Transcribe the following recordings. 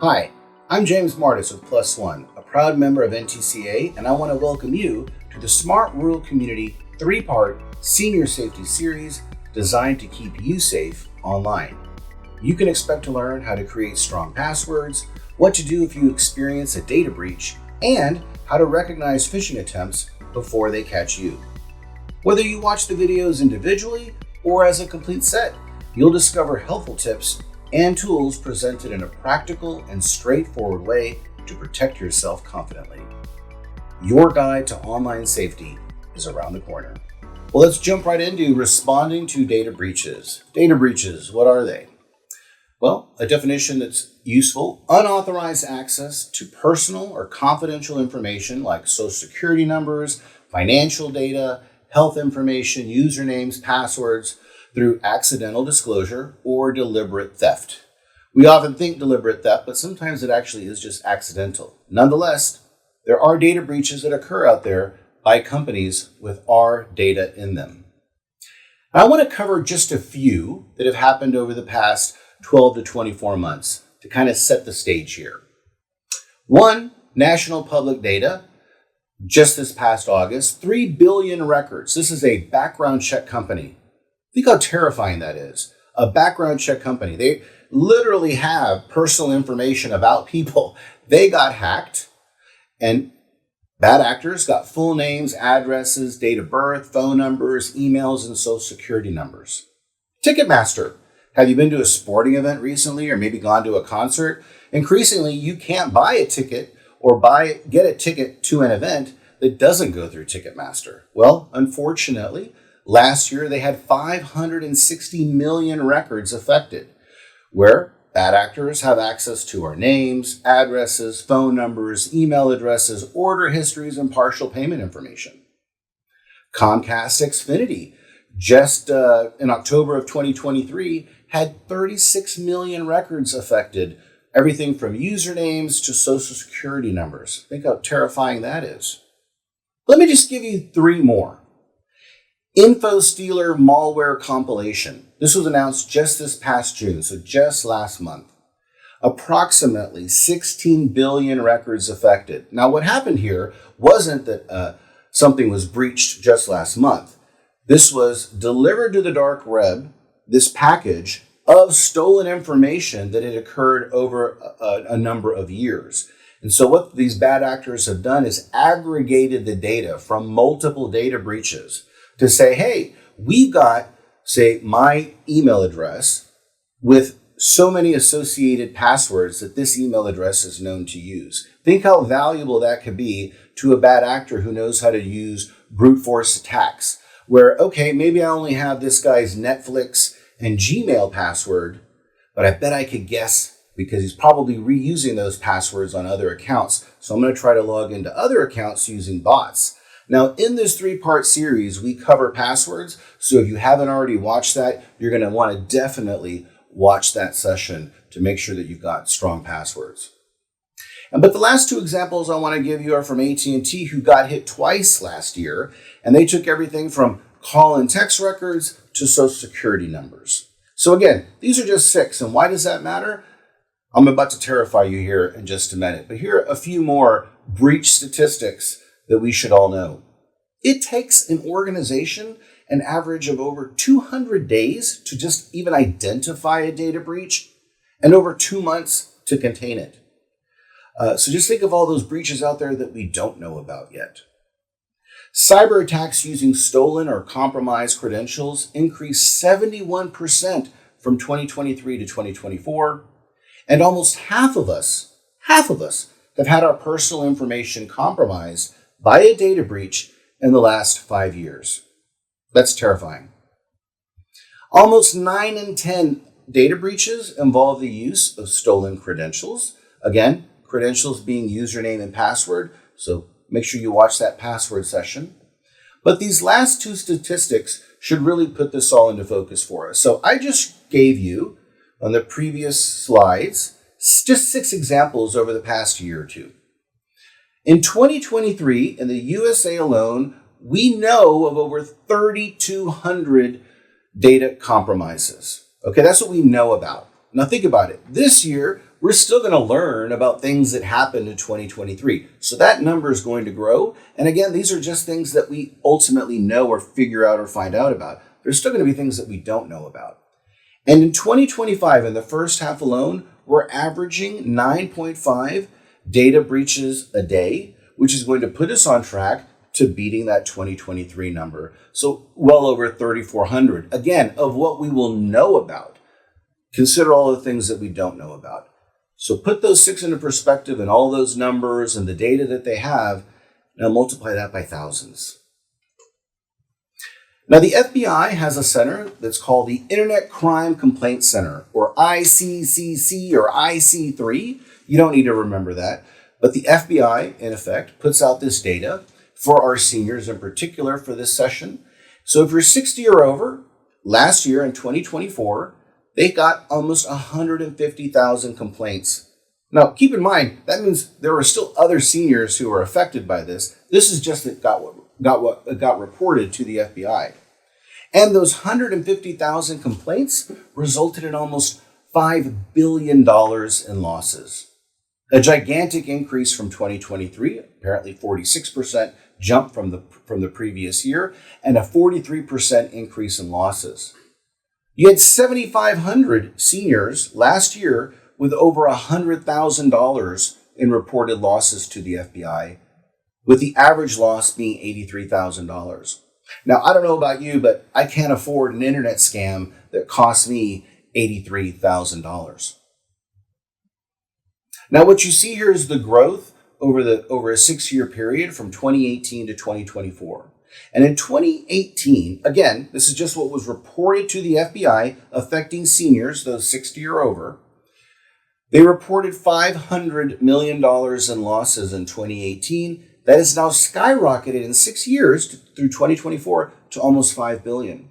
Hi, I'm James Martis with Plus One, a proud member of NTCA, and I want to welcome you to the Smart Rural Community 3-part Senior Safety Series designed to keep you safe online. You can expect to learn how to create strong passwords, what to do if you experience a data breach, and how to recognize phishing attempts before they catch you. Whether you watch the videos individually or as a complete set, you'll discover helpful tips and tools presented in a practical and straightforward way to protect yourself confidently. Your guide to online safety is around the corner. Well, let's jump right into responding to data breaches. Data breaches, what are they? Well, a definition that's useful: unauthorized access to personal or confidential information like social security numbers, financial data, health information, usernames, passwords, through accidental disclosure or deliberate theft. We often think deliberate theft, but sometimes it actually is just accidental. Nonetheless, there are data breaches that occur out there by companies with our data in them. I want to cover just a few that have happened over the past 12 to 24 months to kind of set the stage here. One, National Public Data. Just this past August, 3 billion records. This is a background check company. Think how terrifying that is. A background check company. They literally have personal information about people. They got hacked, and bad actors got full names, addresses, date of birth, phone numbers, emails, and social security numbers. Ticketmaster. Have you been to a sporting event recently or maybe gone to a concert? Increasingly, you can't buy a ticket or get a ticket to an event that doesn't go through Ticketmaster. Well, unfortunately, last year they had 560 million records affected, where bad actors have access to our names, addresses, phone numbers, email addresses, order histories, and partial payment information. Comcast Xfinity, just in October of 2023, had 36 million records affected. Everything from usernames to social security numbers. Think how terrifying that is. Let me just give you 3 more. InfoStealer malware compilation. This was announced just this past June, so just last month. Approximately 16 billion records affected. Now, what happened here wasn't that something was breached just last month. This was delivered to the dark web, this package of stolen information that had occurred over a number of years. And so what these bad actors have done is aggregated the data from multiple data breaches to say, hey, we've got, say, my email address with so many associated passwords that this email address is known to use. Think how valuable that could be to a bad actor who knows how to use brute force attacks, where, okay, maybe I only have this guy's Netflix and Gmail password, but I bet I could guess because he's probably reusing those passwords on other accounts. So I'm going to try to log into other accounts using bots. Now, in this 3-part series, we cover passwords. So if you haven't already watched that, you're going to want to definitely watch that session to make sure that you've got strong passwords. But the last 2 examples I want to give you are from AT&T, who got hit twice last year, and they took everything from call and text records to social security numbers. So again, these are just 6. And why does that matter? I'm about to terrify you here in just a minute, but here are a few more breach statistics that we should all know. It takes an organization an average of over 200 days to just even identify a data breach and over 2 months to contain it. So just think of all those breaches out there that we don't know about yet. Cyber attacks using stolen or compromised credentials increased 71% from 2023 to 2024. And almost half of us have had our personal information compromised by a data breach in the last 5 years. That's terrifying. Almost 9 in 10 data breaches involve the use of stolen credentials. Again, credentials being username and password. So make sure you watch that password session. But these last 2 statistics should really put this all into focus for us. So I just gave you, on the previous slides, just 6 examples over the past year or 2. In 2023, in the USA alone, we know of over 3,200 data compromises. Okay, that's what we know about. Now think about it. This year, we're still going to learn about things that happened in 2023. So that number is going to grow. And again, these are just things that we ultimately know or figure out or find out about. There's still going to be things that we don't know about. And in 2025, in the first half alone, we're averaging 9.5 data breaches a day, which is going to put us on track to beating that 2023 number. So well over 3,400, again, of what we will know about. Consider all the things that we don't know about. So put those six into perspective and all those numbers and the data that they have. Now multiply that by thousands. Now the FBI has a center that's called the Internet Crime Complaint Center, or ICCC or IC3. You don't need to remember that. But the FBI, in effect, puts out this data for our seniors in particular for this session. So if you're 60 or over, last year in 2024, they got almost 150,000 complaints. Now, keep in mind, that means there are still other seniors who are affected by this. This is just that got reported to the FBI. And those 150,000 complaints resulted in almost $5 billion in losses. A gigantic increase from 2023, apparently 46% jump from the previous year, and a 43% increase in losses. You had 7,500 seniors last year with over $100,000 in reported losses to the FBI, with the average loss being $83,000. Now, I don't know about you, but I can't afford an internet scam that costs me $83,000. Now, what you see here is the growth over a 6-year period from 2018 to 2024. And in 2018, again, this is just what was reported to the FBI affecting seniors, those 60 or over. They reported $500 million in losses in 2018. That has now skyrocketed in 6 years through 2024 to almost $5 billion.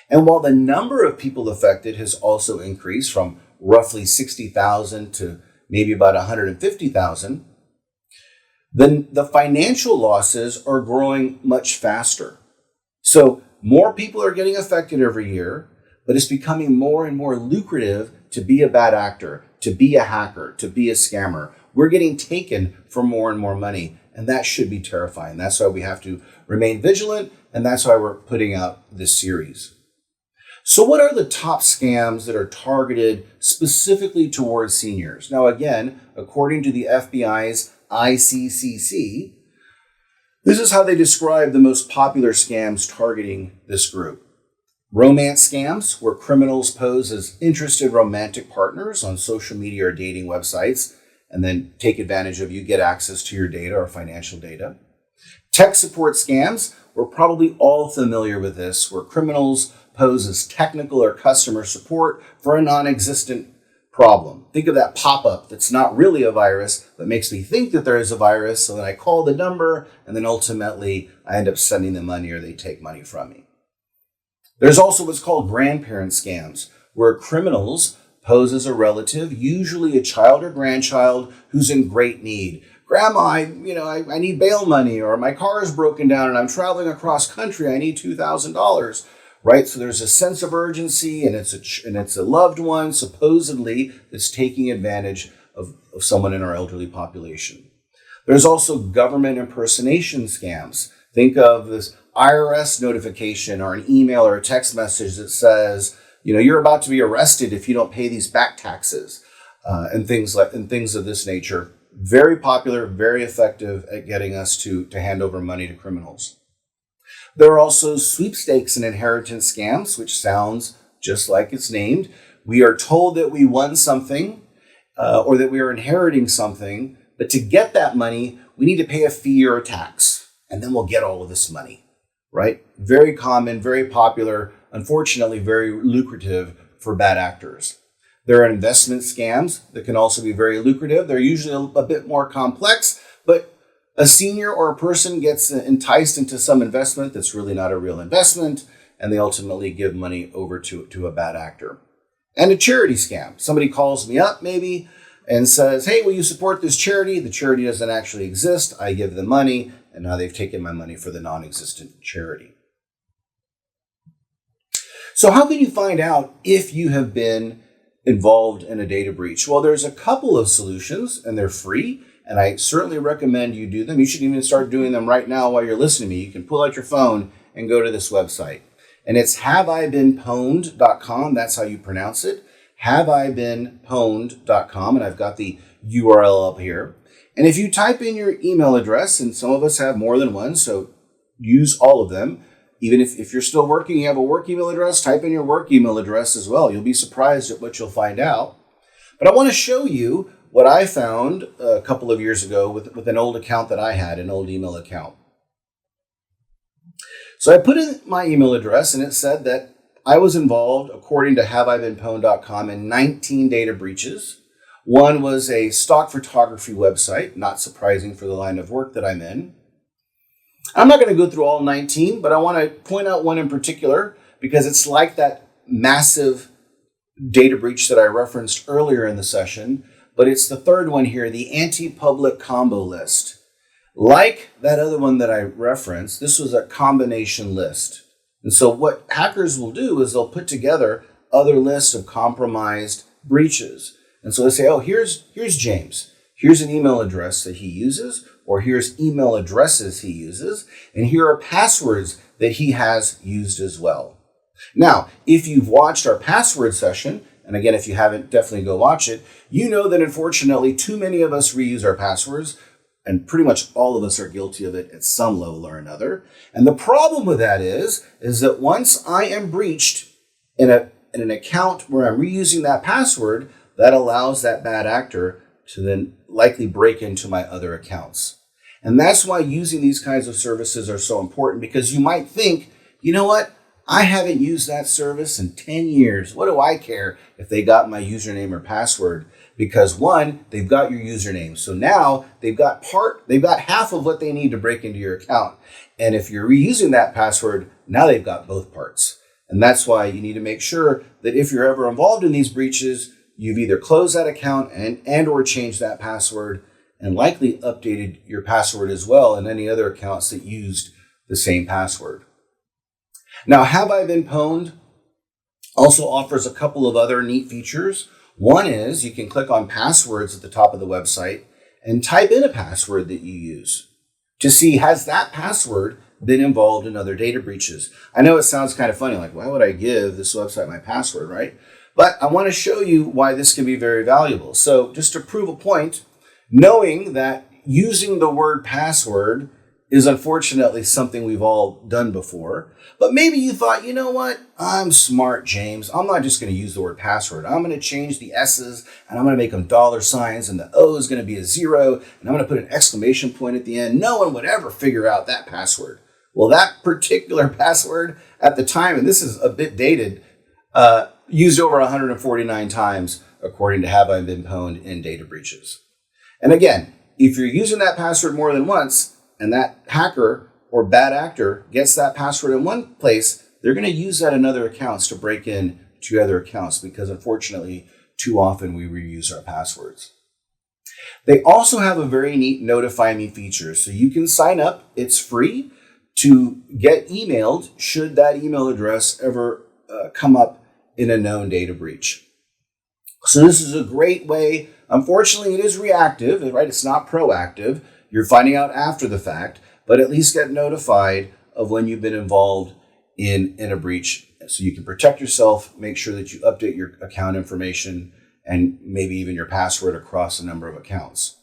And while the number of people affected has also increased from roughly 60,000 to maybe about 150,000, then the financial losses are growing much faster. So more people are getting affected every year, but it's becoming more and more lucrative to be a bad actor, to be a hacker, to be a scammer. We're getting taken for more and more money, and that should be terrifying. That's why we have to remain vigilant, and that's why we're putting out this series. So what are the top scams that are targeted specifically towards seniors? Now, again, according to the FBI's ICCC, this is how they describe the most popular scams targeting this group. Romance scams, where criminals pose as interested romantic partners on social media or dating websites and then take advantage of you, get access to your data or financial data. Tech support scams, we're probably all familiar with this, where criminals pose as technical or customer support for a non-existent problem. Think of that pop-up that's not really a virus, but makes me think that there is a virus, so then I call the number, and then ultimately I end up sending them money or they take money from me. There's also what's called grandparent scams, where criminals pose as a relative, usually a child or grandchild who's in great need. Grandma, I need bail money, or my car is broken down and I'm traveling across country, I need $2,000. Right, so there's a sense of urgency, and it's a loved one supposedly that's taking advantage of someone in our elderly population. There's also government impersonation scams. Think of this IRS notification or an email or a text message that says, you're about to be arrested if you don't pay these back taxes, and things of this nature. Very popular, very effective at getting us to hand over money to criminals. There are also sweepstakes and inheritance scams, which sounds just like it's named. We are told that we won something or that we are inheriting something, but to get that money, we need to pay a fee or a tax, and then we'll get all of this money, right? Very common, very popular, unfortunately very lucrative for bad actors. There are investment scams that can also be very lucrative. They're usually a bit more complex, but a senior or a person gets enticed into some investment that's really not a real investment, and they ultimately give money over to a bad actor. And a charity scam. Somebody calls me up maybe and says, hey, will you support this charity? The charity doesn't actually exist. I give them money, and now they've taken my money for the non-existent charity. So how can you find out if you have been involved in a data breach? Well, there's a couple of solutions and they're free. And I certainly recommend you do them. You should even start doing them right now while you're listening to me. You can pull out your phone and go to this website. And it's haveibeenpwned.com. That's how you pronounce it. Haveibeenpwned.com. And I've got the URL up here. And if you type in your email address, and some of us have more than one, so use all of them. Even if you're still working, you have a work email address, type in your work email address as well. You'll be surprised at what you'll find out. But I want to show you what I found a couple of years ago with an old account that I had, an old email account. So I put in my email address and it said that I was involved, according to haveibeenpwned.com, in 19 data breaches. One was a stock photography website, not surprising for the line of work that I'm in. I'm not going to go through all 19, but I want to point out one in particular because it's like that massive data breach that I referenced earlier in the session. But it's the third one here, the anti-public combo list. Like that other one that I referenced, this was a combination list. And so what hackers will do is they'll put together other lists of compromised breaches. And so they say, oh, here's James. Here's an email address that he uses, or here's email addresses he uses, and here are passwords that he has used as well. Now, if you've watched our password session, and again, if you haven't, definitely go watch it. You know that unfortunately, too many of us reuse our passwords, and pretty much all of us are guilty of it at some level or another. And the problem with that is that once I am breached in an account where I'm reusing that password, that allows that bad actor to then likely break into my other accounts. And that's why using these kinds of services are so important, because you might think, you know what? I haven't used that service in 10 years. What do I care if they got my username or password? Because one, they've got your username. So now they've got half of what they need to break into your account. And if you're reusing that password, now they've got both parts. And that's why you need to make sure that if you're ever involved in these breaches, you've either closed that account and or changed that password, and likely updated your password as well in any other accounts that used the same password. Now, Have I Been Pwned also offers a couple of other neat features. One is you can click on passwords at the top of the website and type in a password that you use to see, has that password been involved in other data breaches? I know it sounds kind of funny, like, why would I give this website my password, right? But I want to show you why this can be very valuable. So just to prove a point, knowing that using the word password is unfortunately something we've all done before. But maybe you thought, you know what? I'm smart, James. I'm not just going to use the word password. I'm going to change the S's and I'm going to make them dollar signs, and the O is going to be a 0, and I'm going to put an exclamation point at the end. No one would ever figure out that password. Well, that particular password at the time, and this is a bit dated, used over 149 times, according to Have I Been Pwned in data breaches. And again, if you're using that password more than once, and that hacker or bad actor gets that password in one place, they're going to use that in other accounts to break in to other accounts, because unfortunately, too often we reuse our passwords. They also have a very neat Notify Me feature. So you can sign up. It's free to get emailed should that email address ever come up in a known data breach. So this is a great way. Unfortunately, it is reactive, right? It's not proactive. You're finding out after the fact, but at least get notified of when you've been involved in a breach, so you can protect yourself, make sure that you update your account information and maybe even your password across a number of accounts.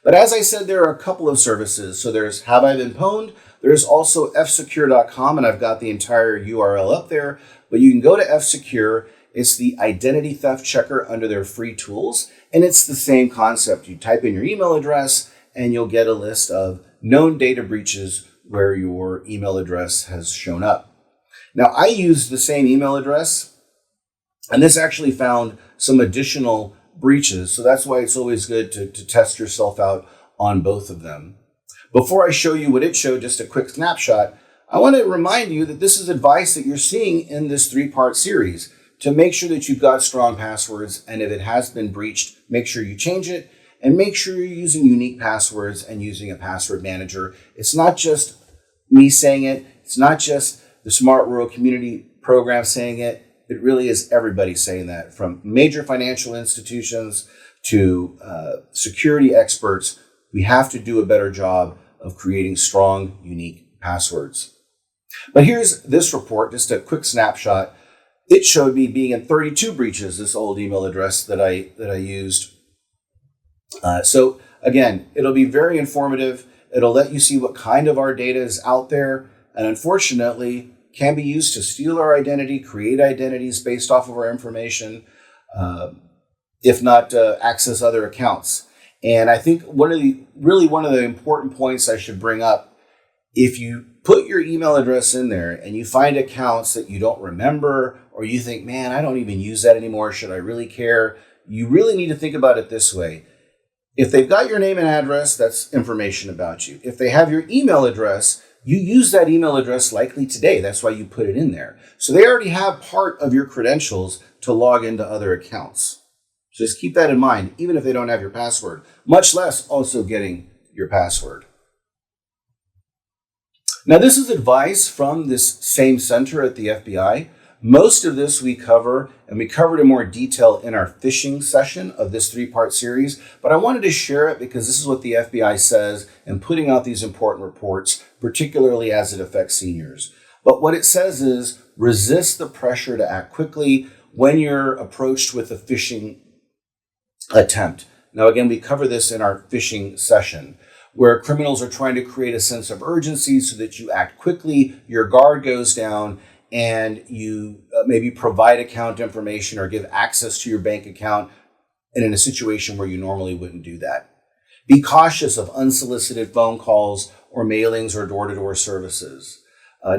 But as I said, there are a couple of services. So there's Have I Been Pwned? There's also fsecure.com, and I've got the entire URL up there. But you can go to F-Secure. It's the identity theft checker under their free tools, and it's the same concept. You type in your email address, and you'll get a list of known data breaches where your email address has shown up. Now, I used the same email address, and this actually found some additional breaches, so that's why it's always good to test yourself out on both of them. Before I show you what it showed, just a quick snapshot, I want to remind you that this is advice that you're seeing in this 3-part series to make sure that you've got strong passwords, and if it has been breached, make sure you change it. And make sure you're using unique passwords and using a password manager. It's not just me saying it. It's not just the Smart Rural Community Program saying it. It really is everybody saying that, from major financial institutions to security experts. We have to do a better job of creating strong, unique passwords. But here's this report, just a quick snapshot. It showed me being in 32 breaches, this old email address that I used. So again, it'll be very informative. It'll let you see what kind of our data is out there, and unfortunately can be used to steal our identity, create identities based off of our information, if not access other accounts. And I think one of the important points I should bring up, if you put your email address in there and you find accounts that you don't remember, or you think, man, I don't even use that anymore, should I really care? You really need to think about it this way. If they've got your name and address, that's information about you. If they have your email address, you use that email address likely today. That's why you put it in there. So they already have part of your credentials to log into other accounts. So just keep that in mind, even if they don't have your password, much less also getting your password. Now, this is advice from this same center at the FBI. Most of this we cover, and we covered in more detail in our phishing session of this 3-part series, but I wanted to share it because this is what the FBI says in putting out these important reports, particularly as it affects seniors. But what it says is resist the pressure to act quickly when you're approached with a phishing attempt. Now, again, we cover this in our phishing session, where criminals are trying to create a sense of urgency so that you act quickly, your guard goes down, and you maybe provide account information or give access to your bank account, and in a situation where you normally wouldn't do that. Be cautious of unsolicited phone calls or mailings or door-to-door services.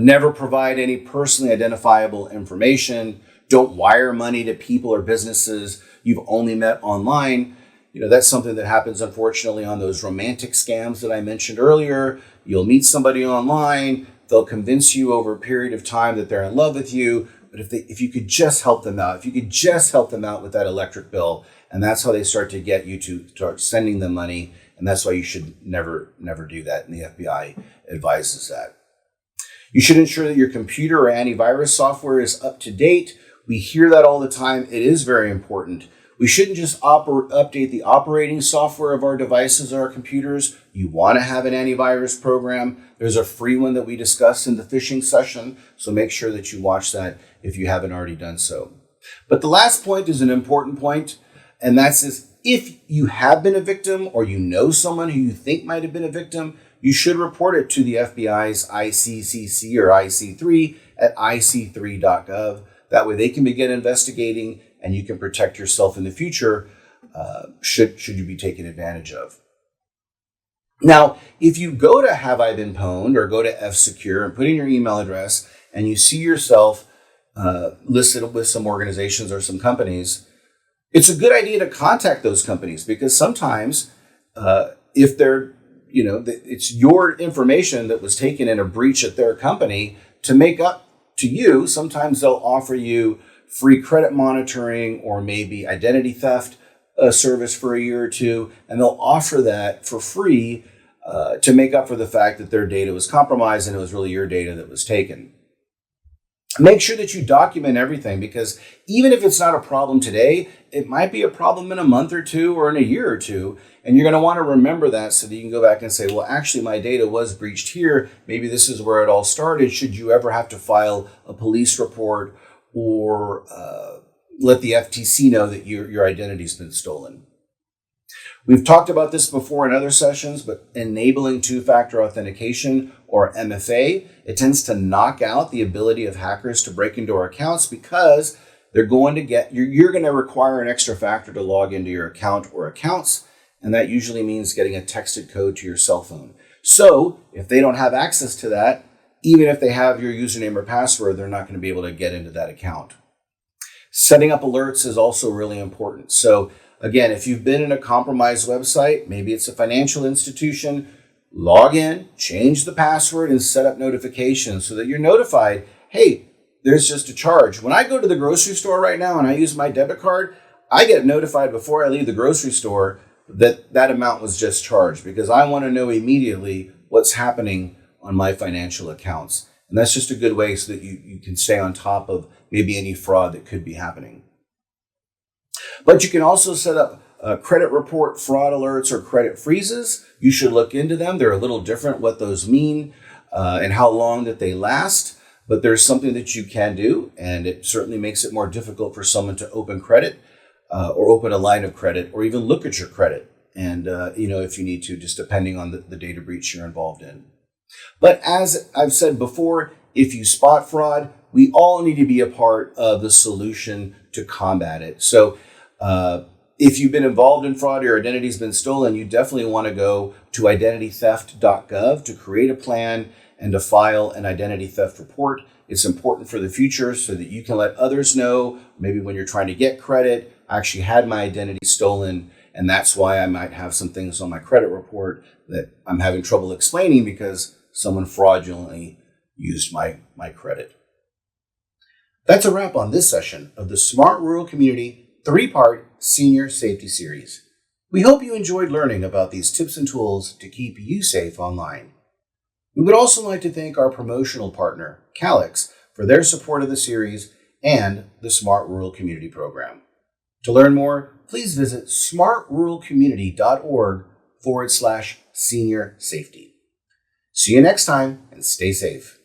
Never provide any personally identifiable information. Don't wire money to people or businesses you've only met online. That's something that happens, unfortunately, on those romantic scams that I mentioned earlier. You'll meet somebody online. They'll convince you over a period of time that they're in love with you. But if you could just help them out, with that electric bill, and that's how they start to get you to start sending them money. And that's why you should never do that. And the FBI advises that. You should ensure that your computer or antivirus software is up to date. We hear that all the time. It is very important. We shouldn't just update the operating software of our devices or our computers. You want to have an antivirus program. There's a free one that we discussed in the phishing session, so make sure that you watch that if you haven't already done so. But the last point is an important point, and that's if you have been a victim or you know someone who you think might have been a victim, you should report it to the FBI's ICCC or IC3 at ic3.gov. That way they can begin investigating, and you can protect yourself in the future should you be taken advantage of. Now, if you go to Have I Been Pwned or go to F-Secure and put in your email address and you see yourself listed with some organizations or some companies, it's a good idea to contact those companies, because sometimes if they're, it's your information that was taken in a breach at their company, to make up to you, sometimes they'll offer you free credit monitoring or maybe identity theft service for a year or two, and they'll offer that for free to make up for the fact that their data was compromised and it was really your data that was taken. Make sure that you document everything, because even if it's not a problem today, it might be a problem in a month or two or in a year or two, and you're going to want to remember that so that you can go back and say, well, actually my data was breached here. Maybe this is where it all started. Should you ever have to file a police report or let the FTC know that your identity's been stolen. We've talked about this before in other sessions, but enabling two-factor authentication, or MFA, it tends to knock out the ability of hackers to break into our accounts, because they're going to you're going to require an extra factor to log into your account or accounts, and that usually means getting a texted code to your cell phone. So if they don't have access to that, even if they have your username or password, they're not going to be able to get into that account. Setting up alerts is also really important. So again, if you've been in a compromised website, maybe it's a financial institution, log in, change the password, and set up notifications so that you're notified, hey, there's just a charge. When I go to the grocery store right now and I use my debit card, I get notified before I leave the grocery store that that amount was just charged, because I want to know immediately what's happening on my financial accounts. And that's just a good way so that you can stay on top of maybe any fraud that could be happening. But you can also set up credit report fraud alerts or credit freezes. You should look into them. They're a little different what those mean and how long that they last. But there's something that you can do, and it certainly makes it more difficult for someone to open credit or open a line of credit or even look at your credit. And, if you need to, just depending on the data breach you're involved in. But as I've said before, if you spot fraud, we all need to be a part of the solution to combat it. So if you've been involved in fraud, your identity's been stolen, you definitely want to go to identitytheft.gov to create a plan and to file an identity theft report. It's important for the future so that you can let others know, maybe when you're trying to get credit, I actually had my identity stolen, and that's why I might have some things on my credit report that I'm having trouble explaining because someone fraudulently used my credit. That's a wrap on this session of the Smart Rural Community 3-part Senior Safety Series. We hope you enjoyed learning about these tips and tools to keep you safe online. We would also like to thank our promotional partner, Calix, for their support of the series and the Smart Rural Community Program. To learn more, please visit smartruralcommunity.org/senior safety. See you next time and stay safe.